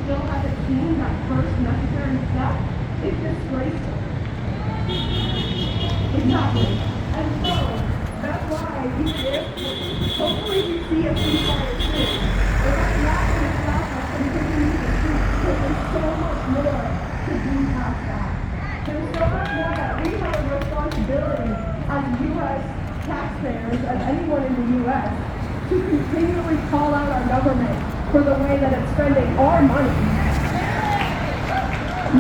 still haven't seen that first necessary step is disgraceful. Exactly. And so, that's why even if, hopefully we see a ceasefire soon, but that's not going to stop us from continuing to shoot because there's so much more to do past that. There's so much more that we have a responsibility as U.S. taxpayers, as anyone in the U.S., to continually call out our government for the way that it's spending our money.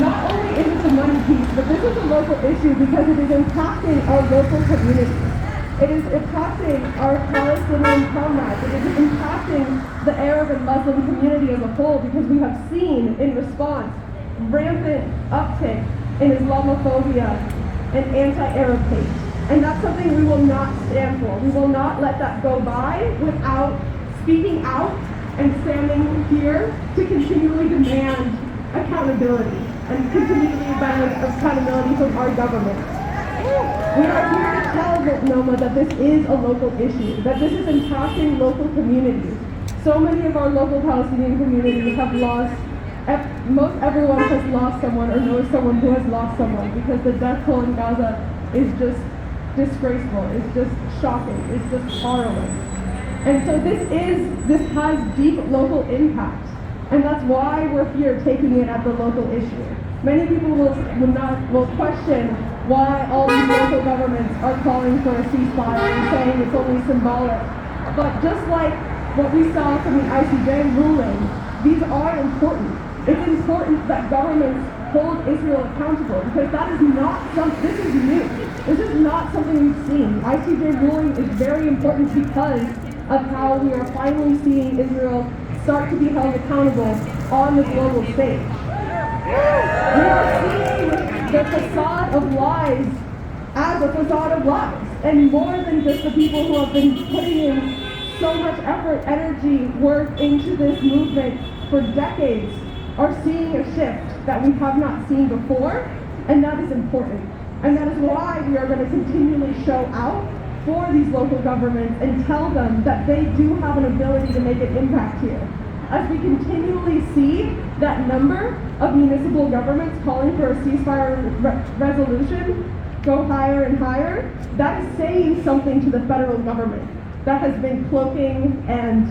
Not only is it the money piece, but this is a local issue because it is impacting our local communities. It is impacting our Palestinian comrades. It is impacting the Arab and Muslim community as a whole because we have seen in response rampant uptick in Islamophobia and anti-Arab hate. And that's something we will not stand for. We will not let that go by without speaking out and standing here to continually demand accountability and continually demand accountability from our government. We are here to tell Noma that this is a local issue, that this is impacting local communities. So many of our local Palestinian communities have lost, most everyone has lost someone or knows someone who has lost someone because the death toll in Gaza is just disgraceful, it's just shocking, it's just harrowing. And so this has deep local impact. And that's why we're here taking it at the local issue. Many people will question why all these local governments are calling for a ceasefire and saying it's only symbolic. But just like what we saw from the ICJ ruling, these are important. It's important that governments hold Israel accountable because that is not this is new. This is not something we've seen. ICJ ruling is very important because of how we are finally seeing Israel start to be held accountable on the global stage. We are seeing the facade of lies as a facade of lies, and more than just the people who have been putting in so much effort, energy, work into this movement for decades are seeing a shift that we have not seen before, and that is important. And that is why we are going to continually show out for these local governments and tell them that they do have an ability to make an impact here. As we continually see that number of municipal governments calling for a ceasefire resolution go higher and higher, that is saying something to the federal government that has been cloaking and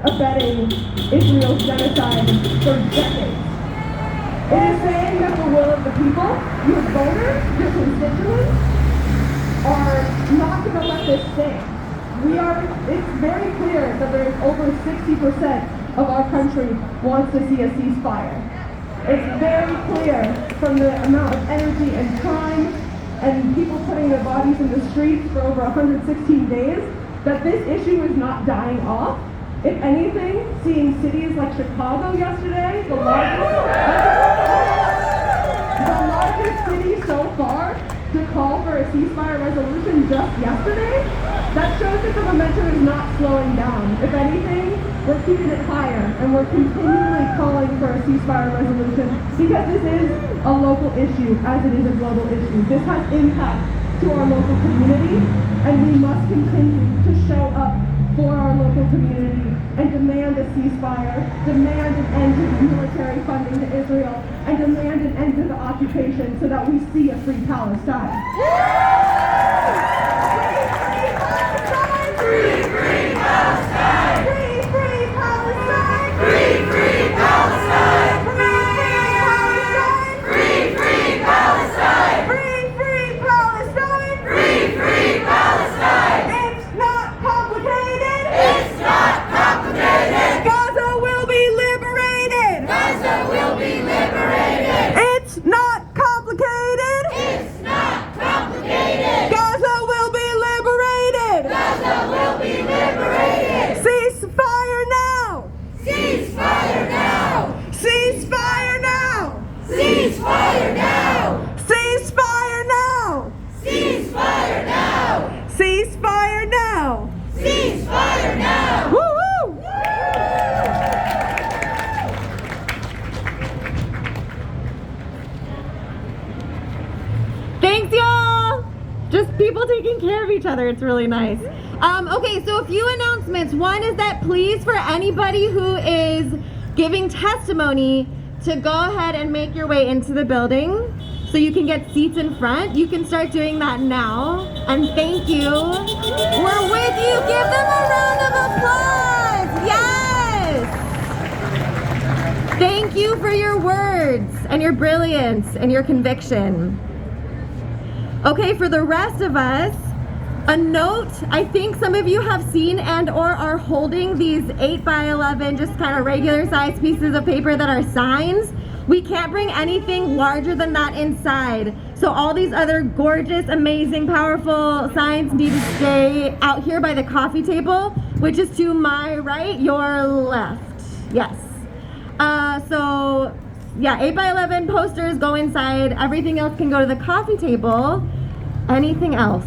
abetting Israel's genocide for decades. It is saying that the will of the people, your voters, your constituents, are not going to let this stand. It's very clear that there's over 60% of our country wants to see a ceasefire. It's very clear from the amount of energy and time and people putting their bodies in the streets for over 116 days that this issue is not dying off. If anything, seeing cities like Chicago yesterday, the largest city so far to call for a ceasefire resolution just yesterday, that shows that the momentum is not slowing down. If anything, we're keeping it higher and we're continually calling for a ceasefire resolution because this is a local issue as it is a global issue. This has impact to our local community and we must continue to show up for our local community and demand a ceasefire, demand an end to military funding to Israel, and demand an end to the occupation so that we see a free Palestine. Free, free Palestine! Free, free Palestine! Free, free Palestine! Free, free Palestine! Free, free Palestine! Free, free Palestine! Free, free Palestine! It's not complicated! It's not complicated! Gaza will be liberated! Gaza will be liberated! It's not complicated! It's not complicated! Gaza will be liberated! Gaza will be liberated! Ceasefire now! Ceasefire now! Ceasefire now! Ceasefire now! Ceasefire now! Ceasefire now! Ceasefire now! Ceasefire now! Woo-hoo! Thanks, y'all! Just people taking care of each other. It's really nice. Okay, so a few announcements. One is that please, for anybody who is giving testimony to go ahead and make your way into the building so you can get seats in front. You can start doing that now. And thank you. We're with you. Give them a round of applause. Yes. Thank you for your words and your brilliance and your conviction. Okay, for the rest of us, a note, I think some of you have seen and or are holding these 8x11 just kind of regular size pieces of paper that are signs. We can't bring anything larger than that inside. So all these other gorgeous, amazing, powerful signs need to stay out here by the coffee table, which is to my right, your left. Yes. So yeah, 8x11 posters go inside. Everything else can go to the coffee table. Anything else?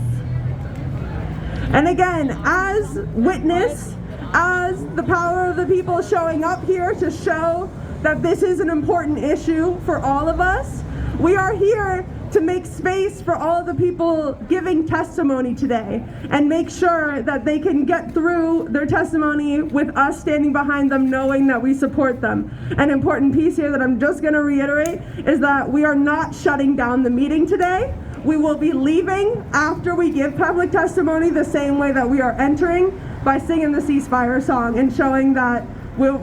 And again, as witness, as the power of the people showing up here to show that this is an important issue for all of us, we are here to make space for all the people giving testimony today and make sure that they can get through their testimony with us standing behind them, knowing that we support them. An important piece here that I'm just going to reiterate is that we are not shutting down the meeting today. We will be leaving after we give public testimony the same way that we are entering, by singing the ceasefire song and showing that we're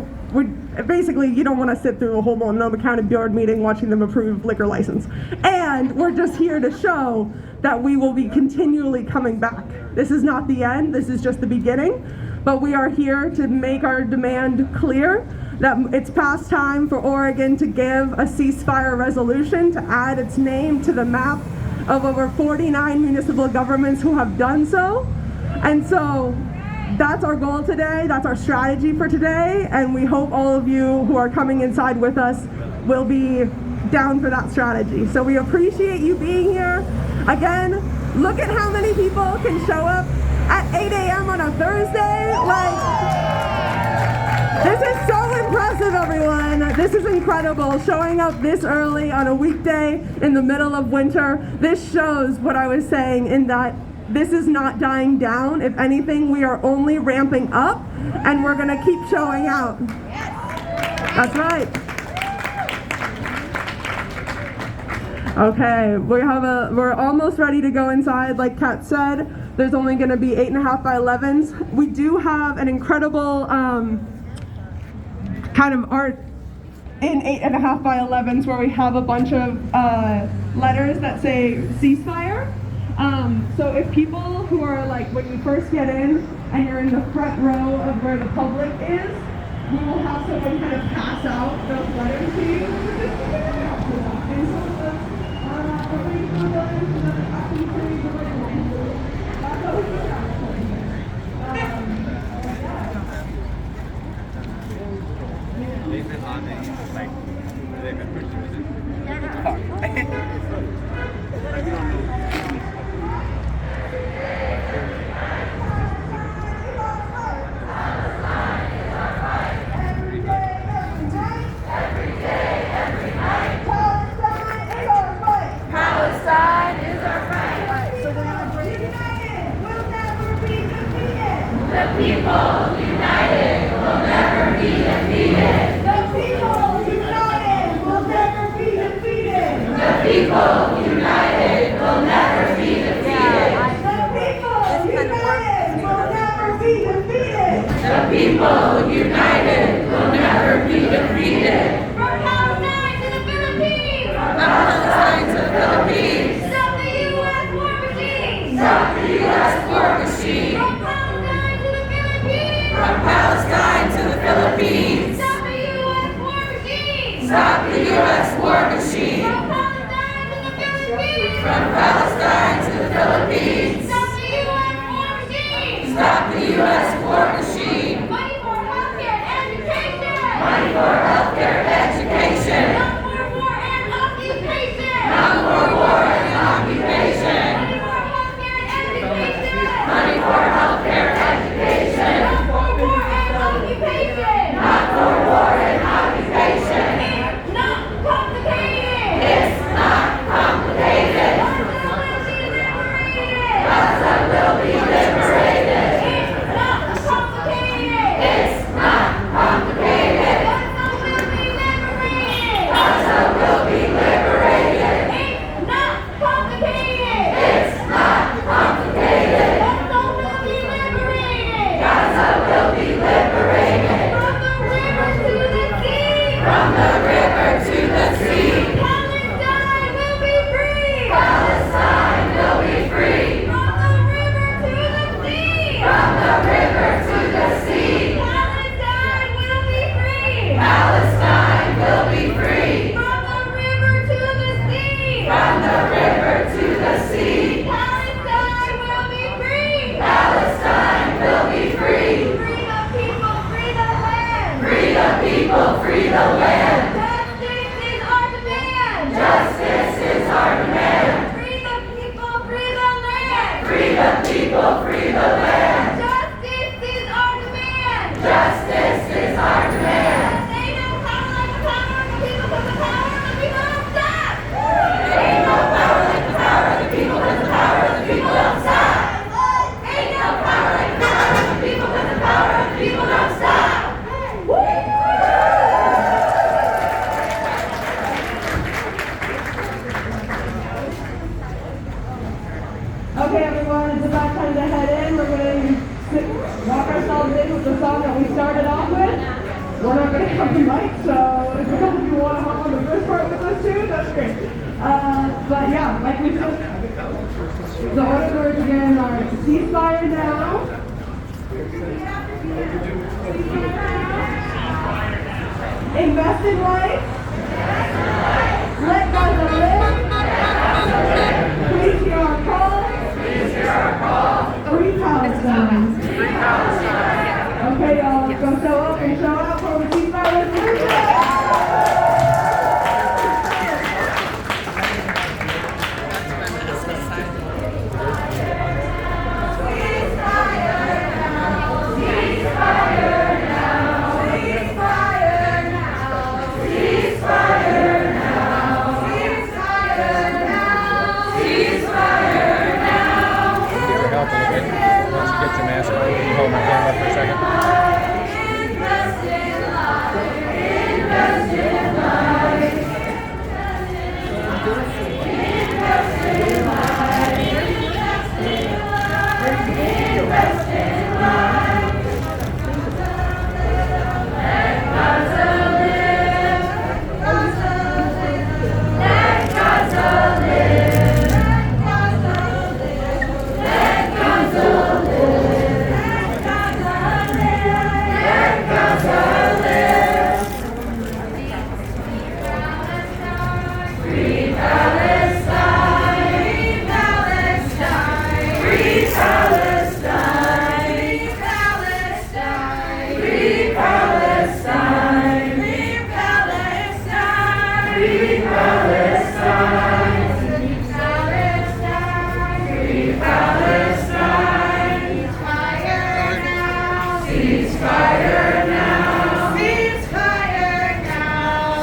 basically, you don't want to sit through a whole Multnomah County Board meeting watching them approve liquor license. And we're just here to show that we will be continually coming back. This is not the end, this is just the beginning, but we are here to make our demand clear that it's past time for Oregon to give a ceasefire resolution, to add its name to the map of over 49 municipal governments who have done so. And so that's our goal today, that's our strategy for today, and we hope all of you who are coming inside with us will be down for that strategy. So we appreciate you being here. Again, look at how many people can show up at 8 a.m. on a Thursday. This is so impressive, everyone. This is incredible, showing up this early on a weekday in the middle of winter. This shows what I was saying, in that this is not dying down. If anything, we are only ramping up, and we're gonna keep showing out. That's right. Okay, we're almost ready to go inside. Like Kat said, there's only gonna be 8.5x11s. We do have an incredible kind of art in 8.5x11s where we have a bunch of letters that say ceasefire. So if people who are like, when you first get in and you're in the front row of where the public is, we will have someone kind of pass out those letters to you. And so the building, actually pretty good. People free the land. Justice is our demand. Justice is our demand. Ain't no power like the power of the people, 'cause the power of the people don't stop. Ain't no power like the power of the people, 'cause the power of the people don't stop. Ain't no power like the power of the people, 'cause the power of the people don't stop. Okay, everyone, it's about time to head in. We're going to walk ourselves in with the song that we started off with. We're not going to have the mic, so if a couple of you want to hop on the first part with us too, that's great. But yeah, like we said, the order words again are ceasefire now. Invest in life. Let Gaza live. Please hear our call. Free Palestine. Okay, y'all, go show up and show out for the ceasefire resolution. Help a little bit. Once you get your mask on, can you hold my camera for a second? Invest in life. Invest in life. Invest in life. Invest in life. Let Gaza live. Let Gaza live. Let Gaza live. Let Gaza live. Free Palestine. Free Palestine. Free Palestine. Free Palestine. Free Palestine. Free Palestine. Free Palestine. Ceasefire now. Ceasefire now.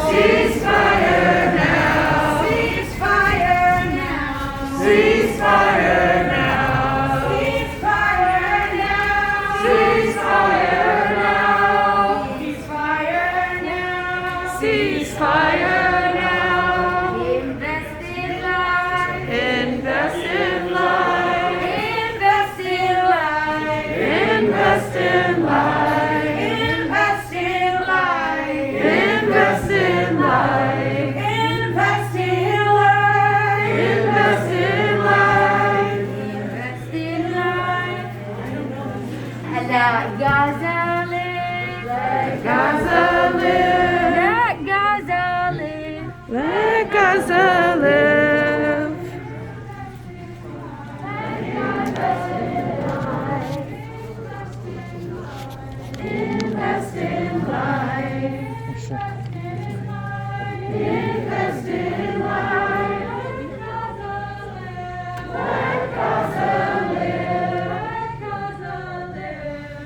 Ceasefire now. Ceasefire now. Ceasefire now. Ceasefire now. Ceasefire now. Ceasefire now. Ceasefire now. Invest in life. Invest in life. Invest in life. Invest in life. Invest in life. Invest in life. Invest in life. Invest in life. Invest in life. Let Gaza live. Let Gaza live. Let Gaza live. Let Gaza live. Invest in life. Sure. Invest in life. Let Gaza live. Let Gaza live.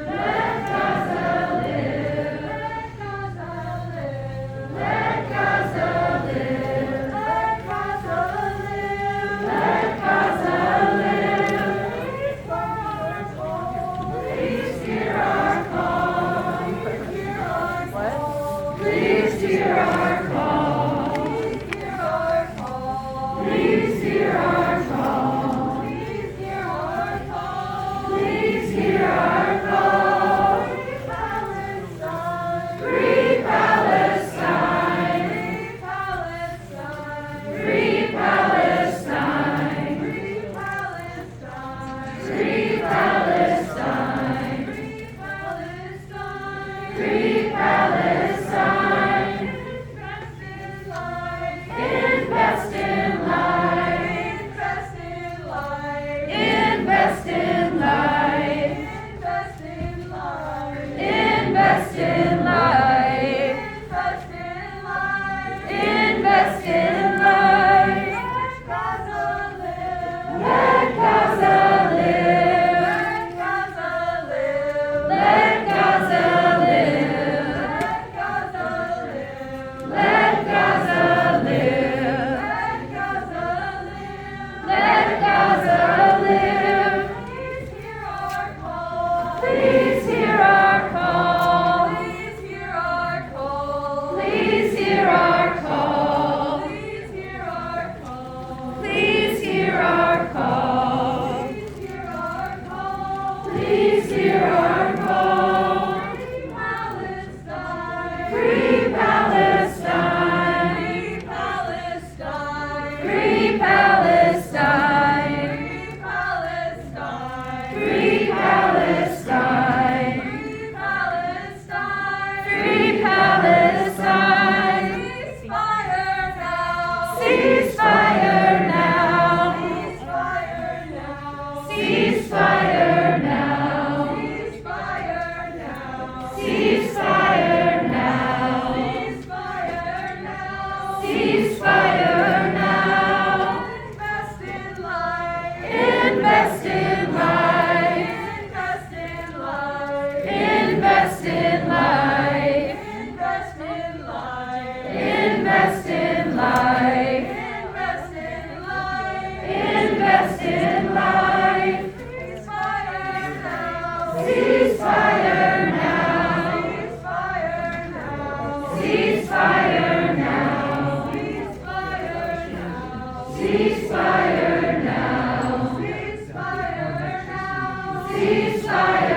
Let Gaza live. Let Gaza live. Let Gaza live. Let Gaza live. Please hear our call. Please Please hear our call. Free Palestine. Free Palestine. Free Palestine. Free Palestine. Free Palestine. Ceasefire now. Ceasefire now. Ceasefire now. Ceasefire now. Invest in life. Invest in life. Invest in life. Invest in life. Ceasefire now. Ceasefire now. Ceasefire now. Ceasefire